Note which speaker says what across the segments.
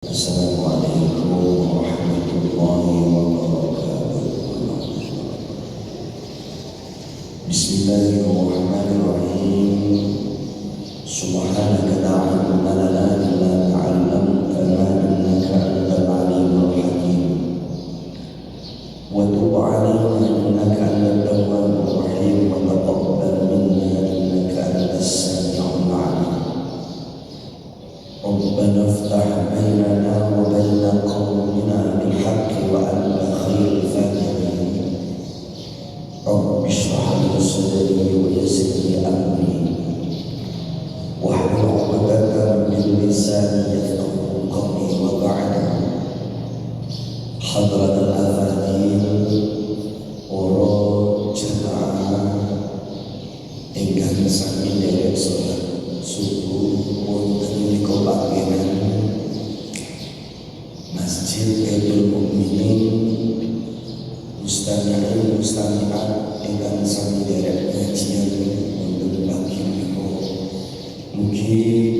Speaker 1: Assalamualaikum warahmatullahi wabarakatuh. Bismillahirrahmanirrahim. Subhanaka la ilma lana illa ma 'allamtana innaka antal alimul hakim. Wa tub 'alaina innaka antat tawwabur rahim wa taqabbal minna innaka antas sami'ul 'alim. ربنا افتح بيننا وبين قومنا بالحق وأنت خير الفاتحين. رب اشرح لي صدري ويسر لي أمري واحلل عقدة من لساني يفقهوا قولي. وبعد، حضرة الأفاضل para jemaah ingkang sami nderek salat subuh wonten menika panggenan Masjid Baitul Mukminin, mustami'in mustami'at ingkang sami nderek kajian wonten pagi menika. Mugi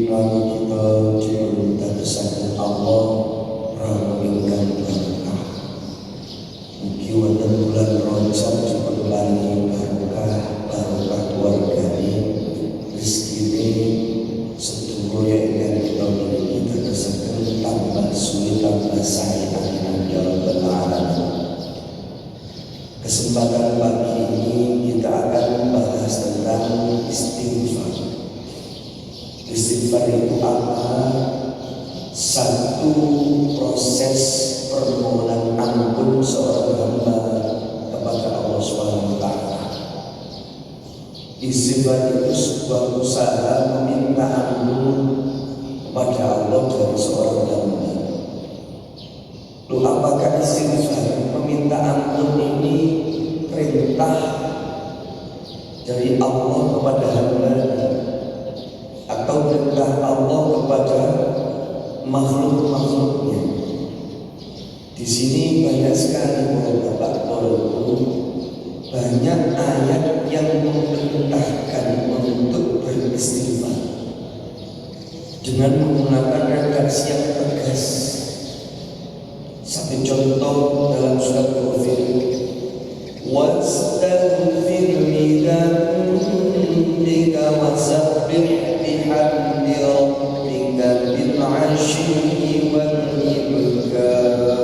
Speaker 1: rawi kita dipundadosaken Allah rawi ingkang barokah. Mugi wonten bulan Rajab dipunparingi barokah keluargane, rezekine sedulur yang kita miliki dadosaken tambah suwi tambah sae amin ya rabbal alamin. Kesempatan pagi ini kita akan membahas tentang istighfar. Istighfar itu apa? Satu proses permohonan ampun seorang hamba kepada Allah SWT. Istighfar itu sebuah usaha meminta ampun kepada Allah dari seorang hamba. Lalu apakah istighfar meminta ampun ini perintah dari Allah kepada hamba atau perintah Allah kepada makhluk-makhluknya? Di sini banyak sekali bapak-bapak, banyak ayat yang memerintahkan untuk beristighfar dengan menggunakan redaksi yang tegas. Satu contoh dalam surat Ghafir, wastaghfir li dzambika wasabbih bihamdi rabbika bil 'ashyi wal ibkar.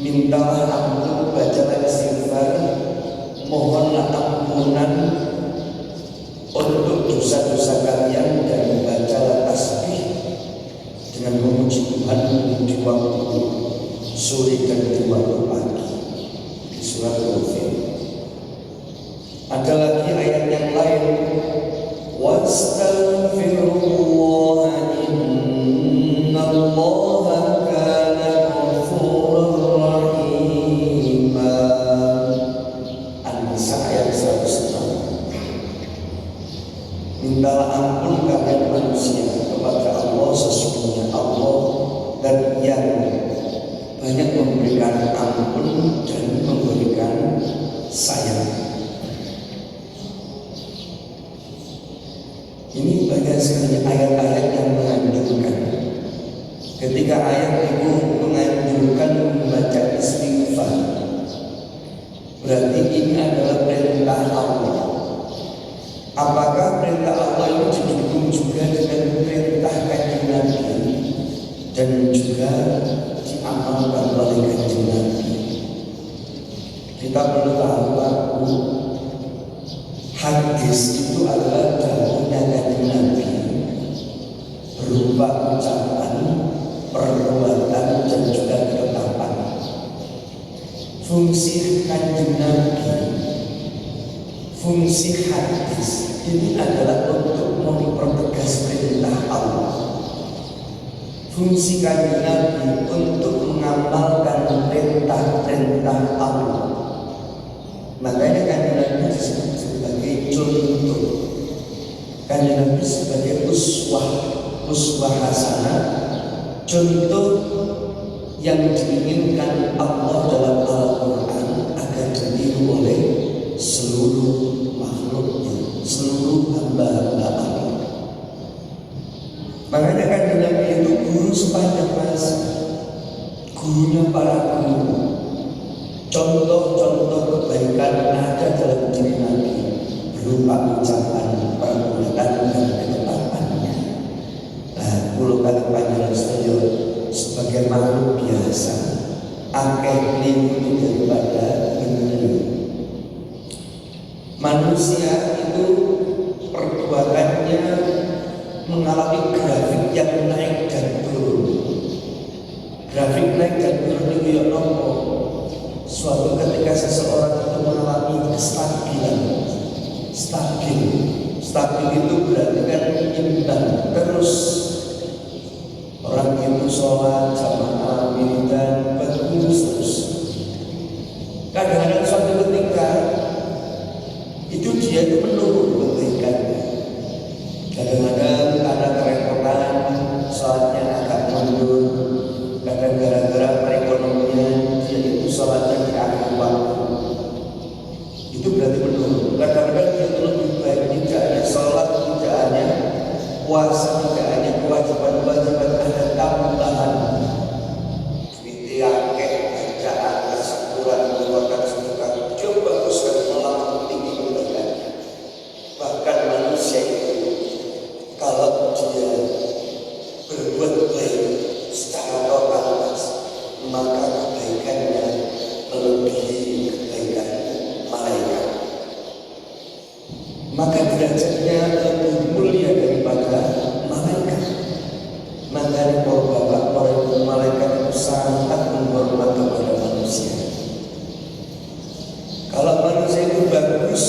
Speaker 1: Mintalah ampun, bacalah istighfar, mohonlah ampunan untuk dosa-dosa kalian, dan bacalah tasbih dengan memuji Tuhan di waktu sore dan di waktu pagi. Di surat Ghafir. Ada lagi ayat yang lain, wastaghfirullah innallaha kana ghafurur rahim. An-Nisa ayat 106. Mintalah ampun kalian manusia kepada Allah, sesungguhnya Allah dan yang banyak memberikan ampun dan memberikan sayang. Ini banyak sekali ayat-ayat yang menganjurkan. Ketika ayat itu menganjurkan membaca istighfar, berarti ini adalah perintah Allah. Apakah perintah Allah ini didukung juga dengan perintah Kanjeng Nabi dan juga diamalkan oleh Kanjeng Nabi? Kita perlu tahu, hadis itu adalah dawuhnya Kanjeng Nabi berupa ucapan, perbuatan, dan juga ketetapan. Fungsi Kanjeng Nabi, fungsi hadis ini adalah untuk mempertegas perintah Allah. Fungsi Kanjeng Nabi untuk mengamalkan perintah-perintah Allah. Makanya Kanjeng Nabi disebut sebagai contoh. Kanjeng Nabi sebagai uswah hasanah, contoh yang diinginkan Allah dalam Al-Quran agar ditiru oleh seluruh makhluknya, seluruh hamba-hamba Allah. Makanya kan Nabi itu guru sepanjang masa, gurunya para guru. Contoh-contoh kebaikan ada dalam diri Nabi berupa ucapan, perbuatan, dan ketetapannya. Nah, kulo kali panjenengan sedaya sebagai makhluk biasa, akeh limu daripada bener. Manusia itu perbuatannya mengalami grafik yang naik dan turun. Grafik naik dan turun itu ya nopo. Suatu ketika seseorang itu mengalami kestabilan, stabil itu berarti kan imbang terus. Orang itu sholat jamaah wiridan bagus terus. Kadang-kadang suatu ketika itu dia itu menurun kebaikannya. Kadang-kadang karena kerepotan sholatnya agak mundur. Kadang gara-gara perekonomian dia itu sholatnya di akhir waktu. Itu berarti menurun. Kadang-kadang dia itu lebih baik, tidak hanya sholat, tidak hanya puasa, tidak hanya kewajiban-kewajiban, ada tambahan. Duit akeh, bacaan, tasyakuran, mengeluarkan sedekah, coba baguskan melakukan tinggi kebaikan. Bahkan manusia itu kalau dia berbuat baik secara totalitas, maka kebaikannya melebihi kebaikan malaikat. Maka derajatnya lebih mulia daripada malaikat. Makanya para bapak, para ibu, malaikat itu sangat menghormat kepada manusia. Kalau manusia itu bagus,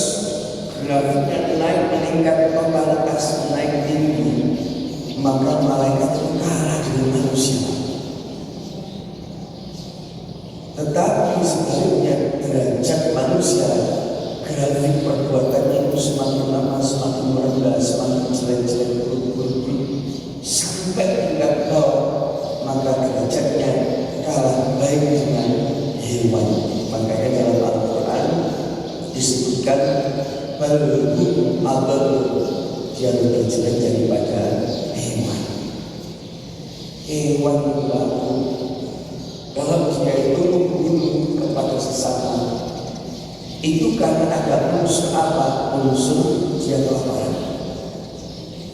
Speaker 1: grafiknya naik, meningkat totalitas, naik tinggi, maka malaikat itu kalah dengan manusia. Tetapi sebaliknya derajat manusia, grafik perbuatannya itu semakin lama semakin merendah, semakin jelek-jelek, buruk-buruk, sampai tingkat bawah, maka derajatnya kalah baik dengan hewan. Makanya dalam Al-Quran disebutkan balhum adl, dia lebih jelek daripada hewan. Hewan itu kalau dia itu membunuh kepada sesama, itu karena ada unsur apa? Unsur dia kelaparan,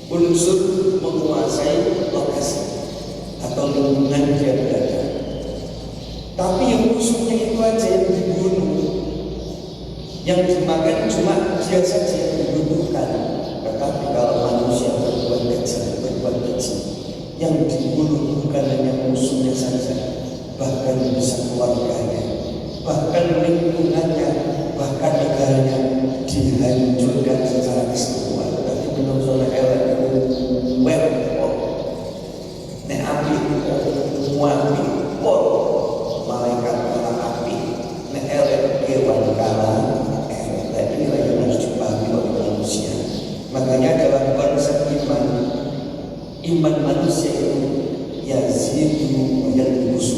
Speaker 1: unsur menguasai lokasi atau lingkungan dia berada. Tapi yang musuhnya itu aja yang dibunuh, yang dimakan cuma dia saja yang dibutuhkan. Tetapi kalau manusia berbuat kecil, yang dibunuh bukan hanya musuhnya saja, bahkan bisa keluarganya, bahkan lingkungannya, bahkan negaranya dihancurkan secara keseluruhan. Tapi menurut saya elek itu webpol, nek api muapi pol, malaikat kalah api, nek elek kewan kalah elek. Tapi inilah yang harus dipahami oleh manusia. Makanya dalam konsep iman manusia itu yazidu wa yanqus.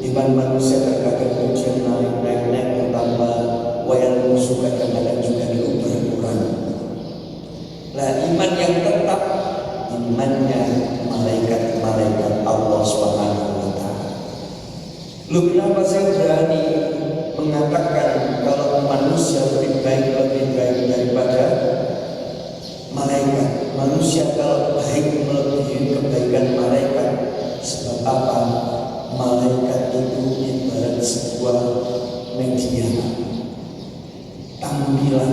Speaker 1: Iman manusia terkadang ujian naik bertambah, wayang musuh kadang-kadang juga berkurang. Nah, iman yang tetap imannya malaikat Allah Subhanahu wa Ta'ala. Lu kenapa saya berani mengatakan kalau manusia lebih baik daripada malaikat? Manusia kalau baik melebihi kebaikan malaikat. Sebab apa? Malaikat itu ibarat sebuah media tampilan.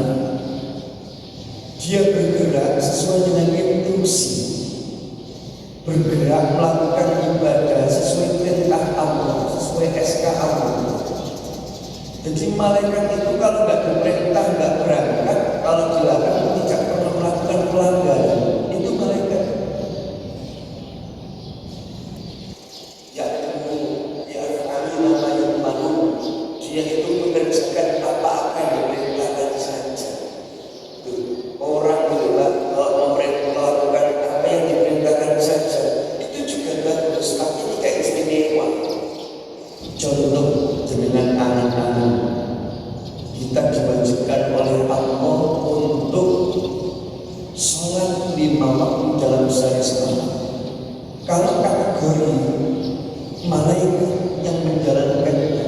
Speaker 1: Dia bergerak sesuai dengan instruksi, bergerak melakukan ibadah sesuai perintah Allah, sesuai SK Allah. Jadi malaikat itu kalau nggak diperintah nggak berangkat, kalau dilarang tidak pernah melakukan pelanggaran. Itu malaikat. Dia itu mengerjakan apa yang diperintahkan saja. Orang itu kalau melakukan apa yang diperintahkan saja, itu juga bagus, tapi tidak istimewa. Contoh dengan anak-anak, kita diwajibkan oleh Kalau kategori malaikat yang menjalankannya,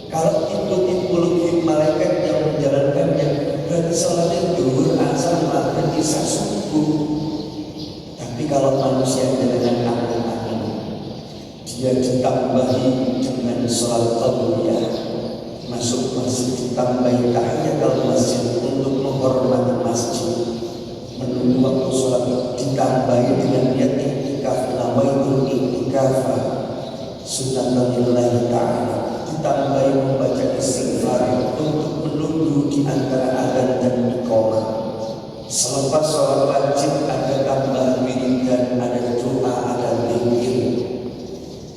Speaker 1: kalau tipologi malaikat yang menjalankannya, berarti sholatnya duhur, asar, maghrib, isya, subuh. Tapi kalau manusia dengan akal, dia ditambahi dengan sholat qabliyah, masuk masjid ditambahi tahiyatul masjid untuk menghormati masjid, menunggu waktu sholat ditambahi dengan niat i'tikaf, nawaitul i'tikaf sunatullahi ta'ala, ditambahi membaca istighfar untuk menunggu di antara adzan dan iqamah. Selepas sholat wajib ada tambahan wiridan, ada doa, ada zikir.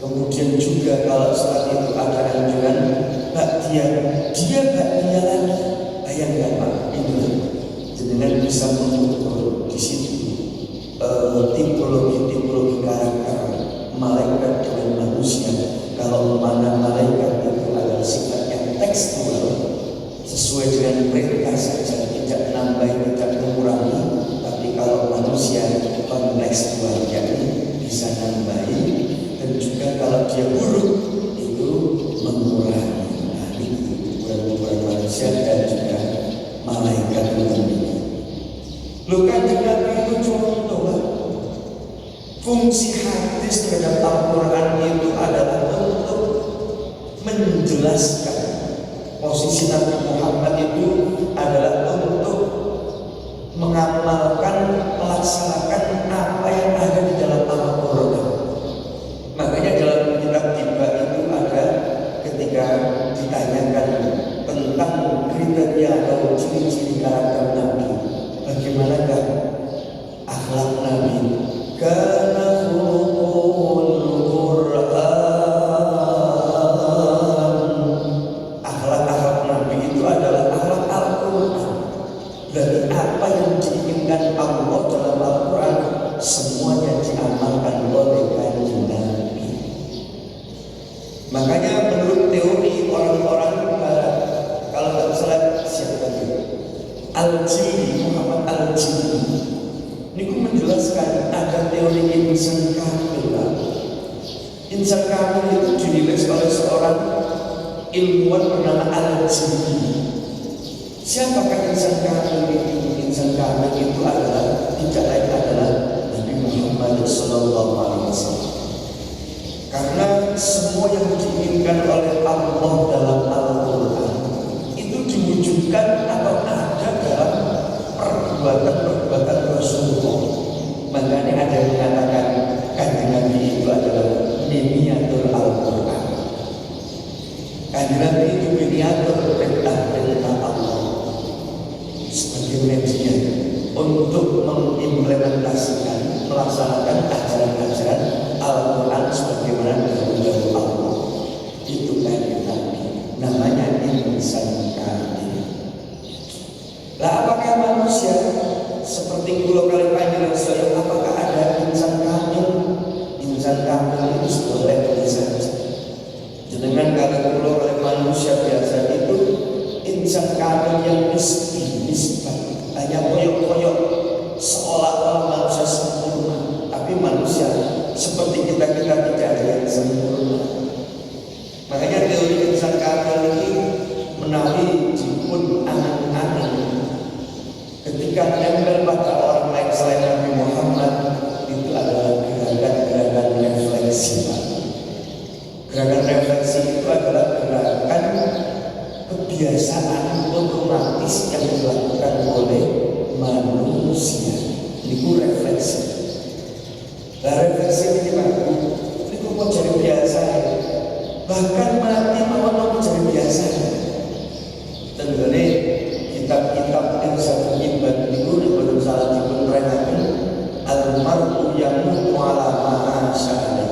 Speaker 1: Kemudian juga kalau saat itu ada anjuran ba'diyah, dia ba'diyah lagi. Bayangkan Pak, itu jenengan bisa mengukur di situ tipologi karakter malaikat dengan manusia. Kalau mana malaikat itu adalah sifatnya tekstual, sesuai dengan perintah saja, tidak nambah, tidak mengurangi. Tapi kalau manusia kontekstual, yakni bisa nambahi, dan juga kalau dia buruk itu mengurangi. Nah, itu ukuran manusia dan juga malaikat itu. Kanjeng Nabi itu contoh. Fungsi hadis terhadap Al-Quran itu adalah untuk menjelaskan posisi Nabi Muhammad itu adalah untuk mengamalkan, melaksanakan apa yang ada di dalam Al-Quran. Makanya dalam kitab Tiba itu ada ketika ditanyakan tentang kriteria atau ciri-ciri karakter Nabi, bagaimanakah akhlak Nabi? Karena akhlak Nabi itu adalah akhlak Al-Quran. Dari apa yang diinginkan Allah dalam Al-Quran, semuanya diamalkan oleh Kanjeng Nabi. Makanya menurut teori orang-orang Barat, kalau tak salah siapa itu, Al-Jili, Muhammad Al-Jili, ini menjelaskan ada teori insan kamil. Insan kamil itu dirilis oleh seorang ilmuwan bernama Al-Jili. Siapakah insan kamil itu? Insan kamil itu adalah tidak lain adalah Nabi Muhammad SAW. Karena semua yang diinginkan oleh Allah dalam Al-Quran itu diwujudkan atau ada dalam perbuatan Rasulullah. Makanya ada yang mengatakan Kanjeng Nabi itu adalah miniatur Al-Quran. Kanjeng Nabi itu miniatur perintah Allah sebagai media untuk mengimplementasikan, melaksanakan ajaran-ajaran Al-Quran sebagaimana dahulu Allah. Itu Kanjeng Nabi, namanya insan kamil. Lah apakah manusia seperti kulo kali panjenengan saya, apakah ada insan kamil? Insan kamil itu sebuah level saja. Jenengan kali kulo kali manusia biasa itu insan kamil yang nisbah, hanya koyok-koyok seolah-olah manusia sempurna. Tapi manusia seperti kita tidak ada yang sempurna. Makanya teori insan kamil ini menawi jipun angan-angan ketika menempel pada orang lain selain Nabi Muhammad, itu adalah gerakan-gerakan refleksi. Gerakan refleksi itu adalah gerakan kebiasaan otomatis yang dilakukan oleh manusia. Itu refleksi. Nah, refleksi ini gimana? Itu mau jadi biasa ya. Bahkan mati mau jadi biasa. Tentunya kitab-kitab yang satu ibad itu belum salah dipenerangkan. Al-mar'u yamutu ala ma'asya'ala.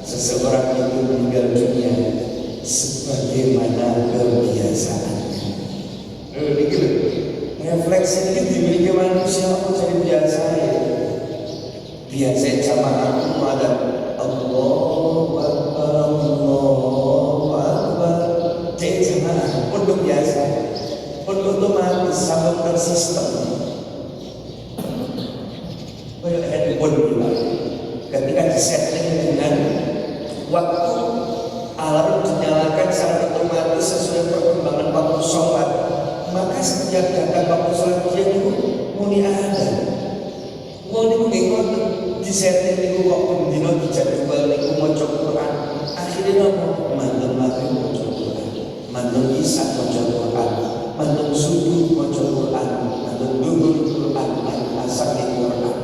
Speaker 1: Seseorang itu meninggal dunia sebagaimana kebiasaannya. Refleksi ini dimiliki manusia untuk jadi biasa ya. Biasa jamaah ada Allahu Akbar, Allahu Akbar. Jadi jamaah untuk biasa, untuk otomatis sampai tersistem. Kayak handphone juga. Ketika disetting dengan waktu alarm dinyalakan secara otomatis sesuai perkembangan waktu sholat, maka setiap datang waktu sholat dia itu muni ada. Mau ngikut disetting niku kok bendino dijadwal niku maca Quran. Akhirnya nopo mandeng maghrib maca Quran, mandeng isya maca Quran, mandeng subuh maca Quran, mandeng duhur Quran, mandeng asar Quran.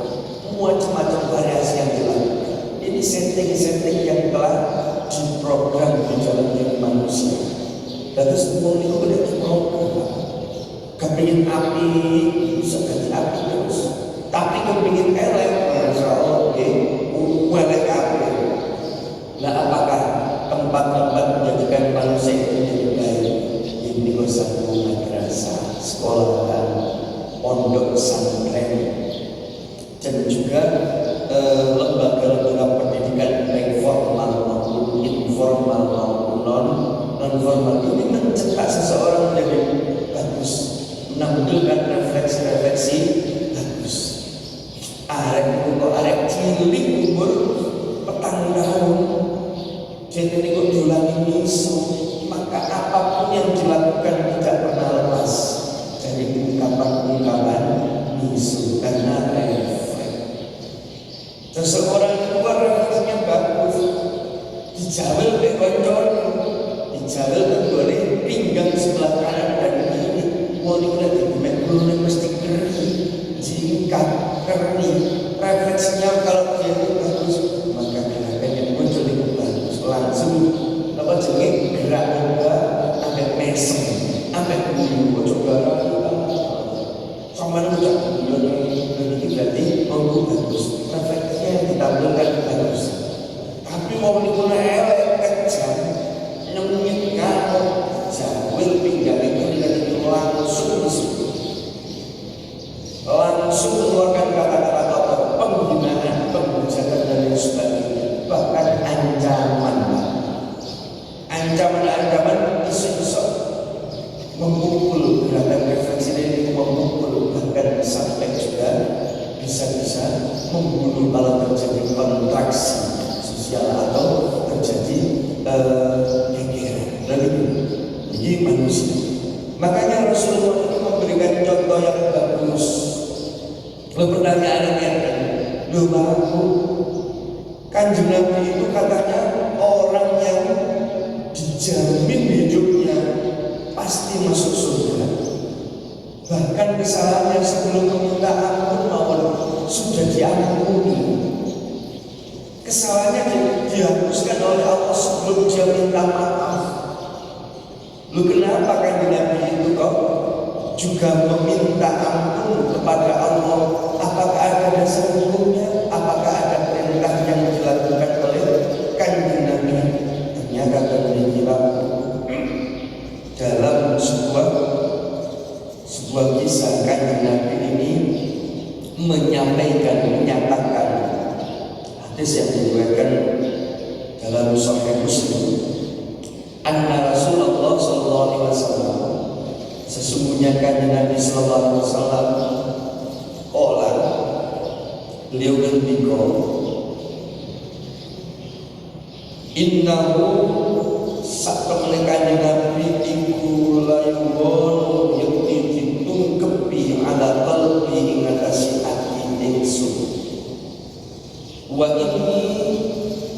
Speaker 1: Macam-macam variasi yang dilakukan. Ini setting-setting yang telah diprogram di dalam diri manusia. Dan semua itu sudah diprogram. Kepingin api bisa jadi api terus. Tapi kepingin elek, masya Allah, welek api. Nah, apakah tempat-tempat menjadikan manusia itu menjadi baik? Ini satu madrasah, sekolahan, pondok pesantren, dan juga lembaga-lembaga pendidikan baik formal maupun informal maupun non formal ini mencetak seseorang menjadi bagus, menampilkan refleksi bagus. Arek cilik umur petang tahun jadi niku dolan miso, maka apapun yang dilakukan tidak pernah lepas dari ungkapan miso karena seseorang keluar refleksinya bagus, dijawel oleh koncon, dijawel kecuali pinggang sebelah kanan dan kiri. Mau dilihat di mekulnya mesti kering, jingkat, kerning. Refleksinya kalau dia itu bagus, maka gerakan yang muncul itu bagus. Langsung apa jenis gerak juga, ambil mesem, ambil bulu, coba sama ucap ini berarti mau bagus, refleksinya yang ditampilkan bagus. Tapi mau dikuna elek kejam, nyemit ngamuk, jawil pinggang itu langsung mengeluarkan kata-kata penghinaan, pemujatan dan lain sebagainya, bahkan ancaman isu-isu memukul. Gerakan refleksi ini memukul, bahkan sampai juga bisa membunuh kalau terjadi kontraksi sosial atau terjadi gegeran. Lalu ini manusia. Makanya Rasulullah itu memberikan contoh yang bagus. Lo pertanyaannya kan, lo mampu? Kanjeng Nabi itu katanya orang yang dijamin hidupnya pasti masuk surga. Bahkan kesalahannya sebelum meminta ampun maupun sudah diampuni. Kesalahannya dihapuskan oleh Allah sebelum dia minta maaf. Lu kenapa Kanjeng Nabi itu kok juga meminta ampun kepada Allah? Apakah ada dasar hukumnya? Apakah ada perintah yang dilakukan oleh Kanjeng Nabi? Ternyata ternyata dalam sebuah kisah Kanjeng Nabi ini menyatakan hadis yang diriwayatkan dalam Sahih Muslim, anna Rasulullah sallallahu alaihi wasallam, sesungguhnya Kanjeng Nabi sallallahu alaihi wasallam beliau ngendika, innahu satemene Kanjeng Nabi iku layuwono yakti ditungkepi ala qalbi ing atase ati ingsun. Wa ini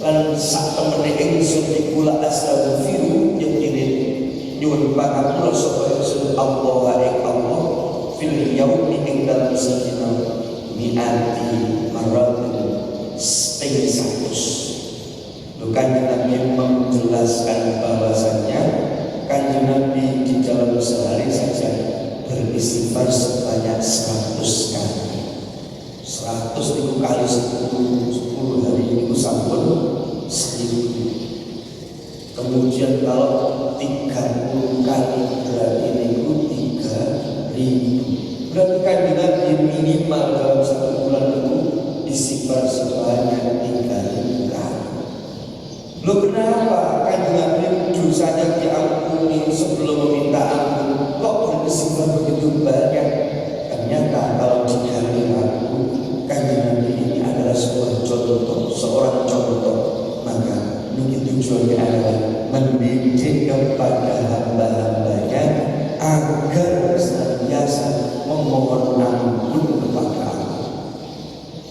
Speaker 1: lan satemene ingsun iku la astaghfiru yakti nyuwun pangapunten sapa ingsun Allah ing Allah fil yaumi ing dalem sedina mi'ati maratin setting 100. Kanjeng Nabi menjelaskan bahwasannya Kanjeng Nabi di dalam sehari saja beristighfar sebanyak 100 kali. 100 itu kali 10 hari itu sampun 1000. Kemudian kalau 30 kali berarti itu 3000. Berarti Kanjeng Nabi minimal dalam 1 bulan itu istighfar sebanyak 3000 kali. Loh kenapa Kanjeng Nabi dosanya diampuni sebelum meminta ampun? Kok beristighfar begitu banyak? Ternyata kalau di hari Rabu Kanjeng Nabi ini adalah sebuah contoh seorang contoh, maka ini tujuannya adalah mendidik kepada hamba-hambanya agar senantiasa memohon ampun kepada Allah.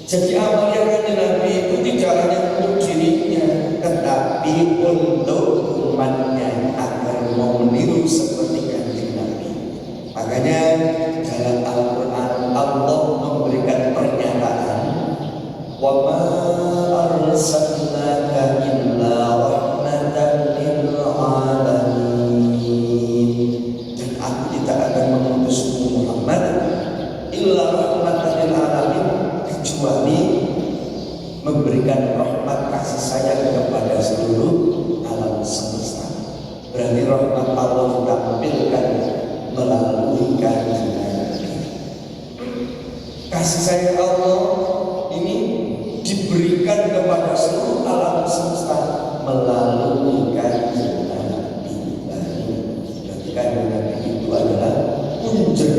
Speaker 1: Jadi amal yang Nabi itu tidak hanya untuk dirinya, tetapi untuk umatnya agar mau meniru seperti kanjeng Nabi. Makanya dalam Al-Quran Allah memberikan pernyataan, wa ma arsalnaka illa rahmatan lil alamin. Dan aku tidak akan mengutusmu Muhammad illa rahmatan lil alamin, kecuali memberikan rahmat kasih sayang kepada seluruh alam semesta. Berarti rahmat Allah ditampilkan melalui kanjeng Nabi. Kasih sayang Allah ini diberikan kepada seluruh alam semesta melalui kanjeng Nabi. Berarti kanjeng Nabi itu adalah punjer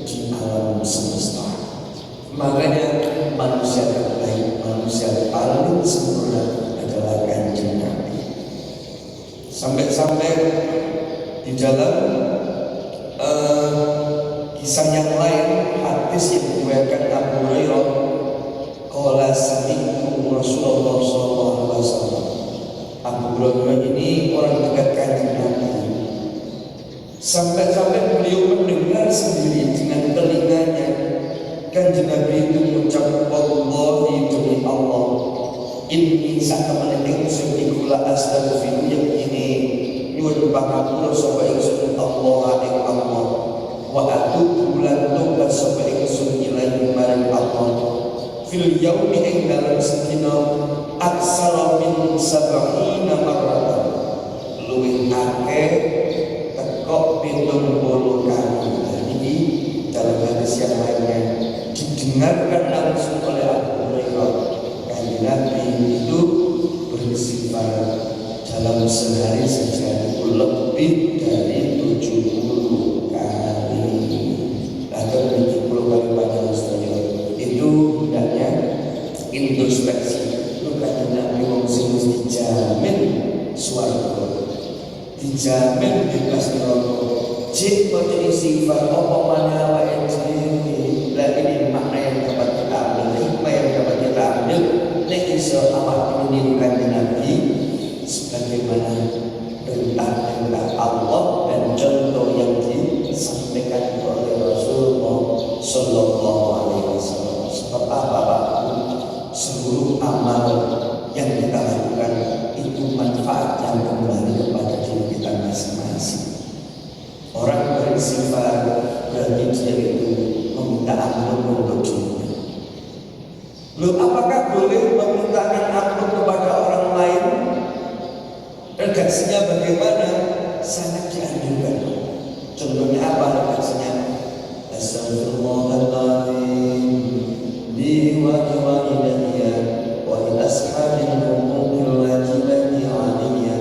Speaker 1: di alam semesta. Makanya manusia terbaik, manusia paling sempurna adalah kanjeng Nabi. Sampai-sampai di dalam kisah yang lain, hadis yang diriwayatkan Abu Hurairah, qala sami'tu Rasulullah sallallahu alaihi wasallam. Abu Hurairah ini orang dekat kanjeng Nabi. Sampai-sampai beliau mendengar sendiri dengan telinganya kanjeng Nabi itu mengucap, wallahi demi Allah, inni sakamane ingsun iku la astaghfiru yang ini nyuwun pangampura sapa ingsun Allah ing Allah, wa atubu lan tobat sapa ingsun ilahi marang Allah fil yaumi ing dalam sedina aksara min sab'ina marratan, luwih akeh teko 70 kali. Ini dalam hadis yang lainnya didengarkan langsung oleh Abu Hurairah, kanjeng Nabi itu beristighfar dalam sehari saja lebih dari 70 kali. Atau 70 kali pada Ustaz itu hendaknya introspeksi. Lu kanjeng Nabi wong sing mesti dijamin swarga, dijamin bebas neraka. Jika mau istighfar apa mana awake dhewe, lagi ini makna yang dapat kita ambil, hikmah yang dapat kita ambil. Nek iso awak menirukan Nabi sebagaimana perintah Allah dan contoh yang disampaikan oleh Rasulullah Sallallahu Alaihi Wasallam. Sebab apa Pak? Seluruh amal yang kita lakukan itu manfaat yang kembali kepada diri kita masing-masing. Orang beristighfar berarti dia itu meminta ampun untuk dirinya. Lalu apakah boleh memintakan ampun kepada orang lain? Redaksinya bagaimana? Sangat dianjurkan. Contohnya apa redaksinya? Astagfirullahaladzim li wa walidayya wa li ashabil huquqil wajibati 'alayya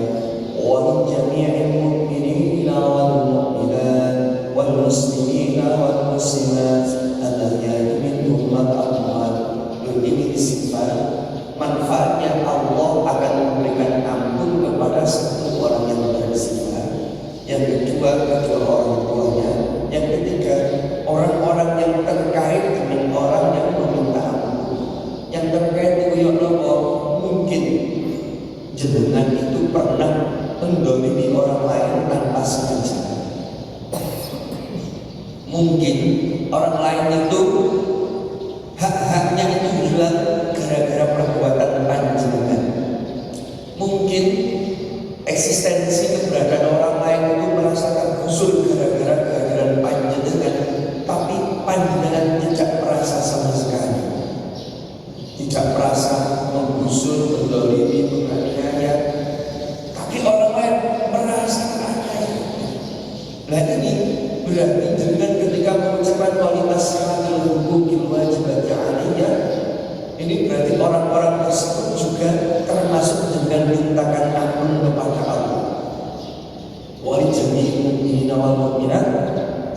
Speaker 1: wa li jami'il mu'minina wal mu'minat wal muslimina wal muslimat alladhina minhum al-amwat. Ini istighfar, manfaatnya Allah akan memberikan ampun kepada satu orang yang beristighfar. Yang kedua, kedua orang tuanya. Yang ketiga, orang-orang yang terkait dengan orang yang meminta ampun. Yang terkait dengan Allah, mungkin jenengan itu pernah mendolimi orang lain tanpa sengaja. Mungkin orang lain itu hak-haknya itu hilang gara-gara perbuatan panjenengan. Mungkin eksistensi keberadaan orang lain itu merasakan gusur gara-gara kehadiran panjenengan, tapi panjenengan tidak merasa sama sekali, tidak merasa menggusur, mendolimi, menganiaya, tapi orang lain merasa menganiaya. Nah ini berarti dengan ketika mengucapkan kualitas hadil huquqil wajibati 'alayya, ini berarti orang-orang tersebut juga termasuk dengan mintakan ampun kepada Allah. Wa li jami'il mu'minina wal mu'minat,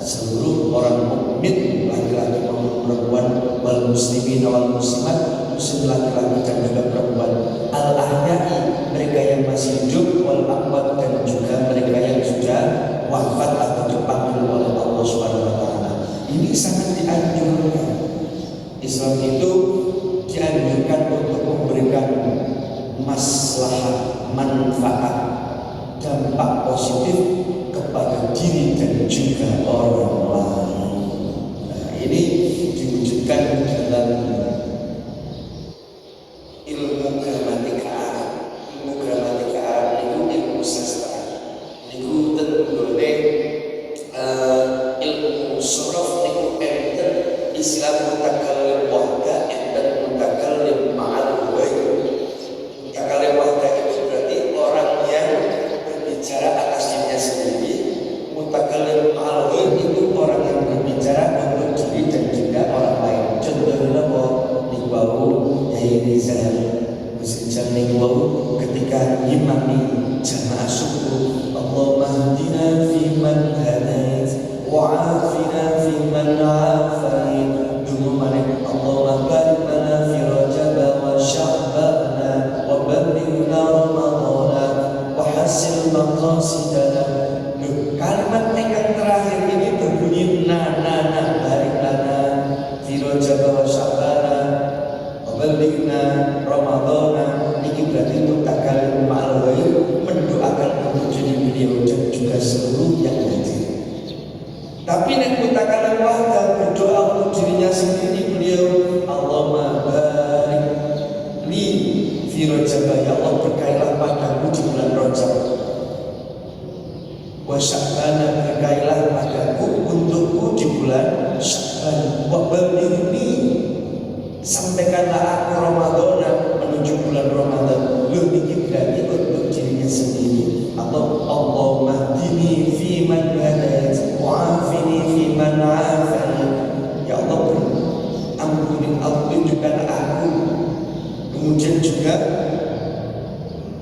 Speaker 1: seluruh orang mukmin laki-laki maupun perempuan, wal muslimin wal muslimat, muslim laki-laki dan juga perempuan, al-ahya'i mereka yang masih hidup, wal amwat dan juga mereka yang sudah wafat atau dipanggil oleh Allah Subhanahu wa taala. Ini sangat dianjurkan. Islam itu dianjurkan untuk memberikan maslahat, manfaat, dampak positif kepada diri dan juga orang lain. Nah, ini diwujudkan dalam ilmu gramatika Arab. Ilmu gramatika Arab itu ilmu sastra. Niku tenggone ilmu sorof niku enten istilah mutakallim wahda dan mutakallim ma'al ghair. Mutakallim wahda itu berarti orang yang berbicara atas dirinya sendiri. Mutakallim ma'al ghair itu orang yang berbicara untuk diri dan juga orang lain. Contohnya apa? Niku Yai Rizal Musijal niku ketika imami jamaah subuh, Allahumma hdina fi man hadait wa'afina fi man afait. Allahumma barik lana fi Rajab wa Sya'ban wa ballighna Ramadan wa hasil maqasidana. Kalimat yang terakhir ini berbunyi na barik lana fi Rajab wa Sya'ban wa ballighna Ramadan. Ini berarti mutakallim ma'al ghair, mendoakan untuk diri beliau dan juga seluruh yang hadir. Tapi nek mutakallim wahda berdoa untuk dirinya sendiri, beliau Allahumma barik li fi Rajab, ya Allah berkailah padaku di bulan Rajab, wa Sya'ban berkailah padaku untukku di bulan Sya'ban, wa ballighni sampaikanlah aku Ramadan menuju bulan Ramadan. Lu bikin berarti untuk dirinya sendiri. Allahumma hdini fi man hadait wa'afini fi man afani. Ya Allah, ampuni aku, tunjukkanlah aku, kemudian juga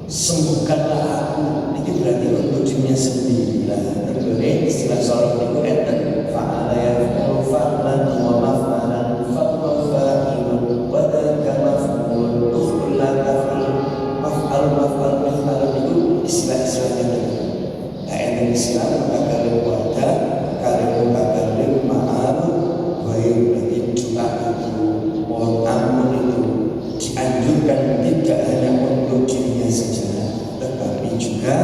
Speaker 1: sembuhkanlah aku. Ini berarti untuk dirinya sendiri lah. Terkini istilah sholat itu enten fa'ala yaf'alu fa'lan wa maf'alan fa'la fa'ilun wa daka maf'ulun uf'ul la taf'al maf'al itu istilah-istilahnya tadi. Nah, enten istilah mutakallim wahda, mutakallim ma'al ghair. Berarti doa itu, mohon ampun itu dianjurkan tidak hanya untuk dirinya saja, tetapi juga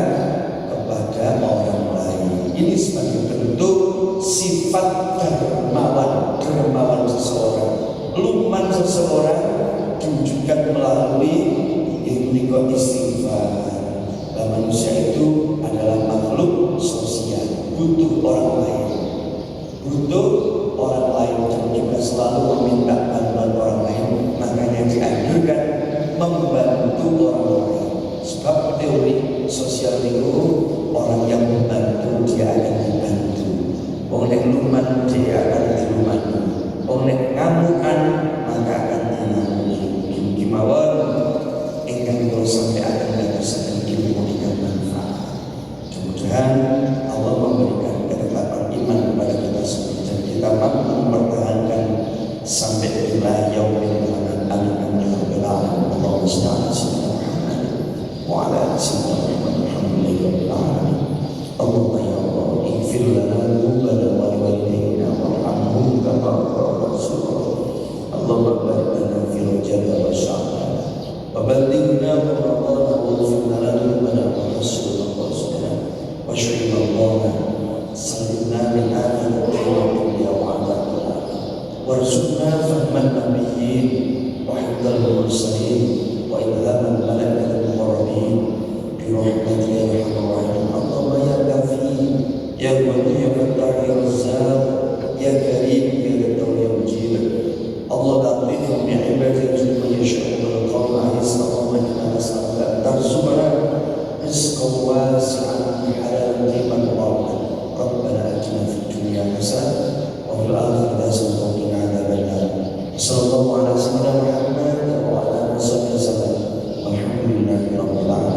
Speaker 1: kepada orang lain. Ini sebagai bentuk sifat dermawan seseorang. Luman seseorang diwujudkan melalui istighfar. Dan manusia itu adalah makhluk sosial, butuh orang lain, dan juga selalu meminta bantuan orang lain. Makanya dianjurkan membantu orang lain. Sebab teori sosial itu orang yang membantu dia akan dibantu. Wong nek luman dia akan dilumani. Wong nek ngamukan maka akan dinamuni. Gimawon ingkang kula sampai akan dadosaken memberikan manfaat. Mudah-mudahan Allah memberikan ketetapan iman kepada kita semua dan kita mampu mempertahankan sampai ila yaumil qiyamah. Amin ya rabbal alamin. Allahumma shalli ala sayyidina Muhammad wa ala ali sayyidina Muhammad. Alhamdulillahirabbil alamin. Allahumma ya Allah, ighfir lana dhunubana wa liwalidayna warhamhum kama rabbayana shaghira. Allahumma barik lana fi Rajab wa Sya'ban wa ballighna Ramadan waghfir lana dhunubana wa hasil maqasidana wa shfi maradana sallimna min akhirati dunya wa adhabil warzuqna fahman nabiyyin wa hifdzal mursalin wa ilhaman malaikatil muqarrabin bi rahmatika ya arhamar rahimin. Allahumma ya kafi ya wali ya fattah ya razzaq ya karim ya ghafur ya mujib. Allah latif bi ibadihi man yasha'u min al-qawli Allahumma inna nas'aluka an tarzuqna rizqan wasi'an halalan tayyiban mubarakan. Rabbana atina fid dunya hasanah wa fil akhirati hasanah wa qina adzaban nar. Sallallahu ala sayyidina Muhammad wa ala alihi wasallam. Alhamdulillahi rabbil alamin.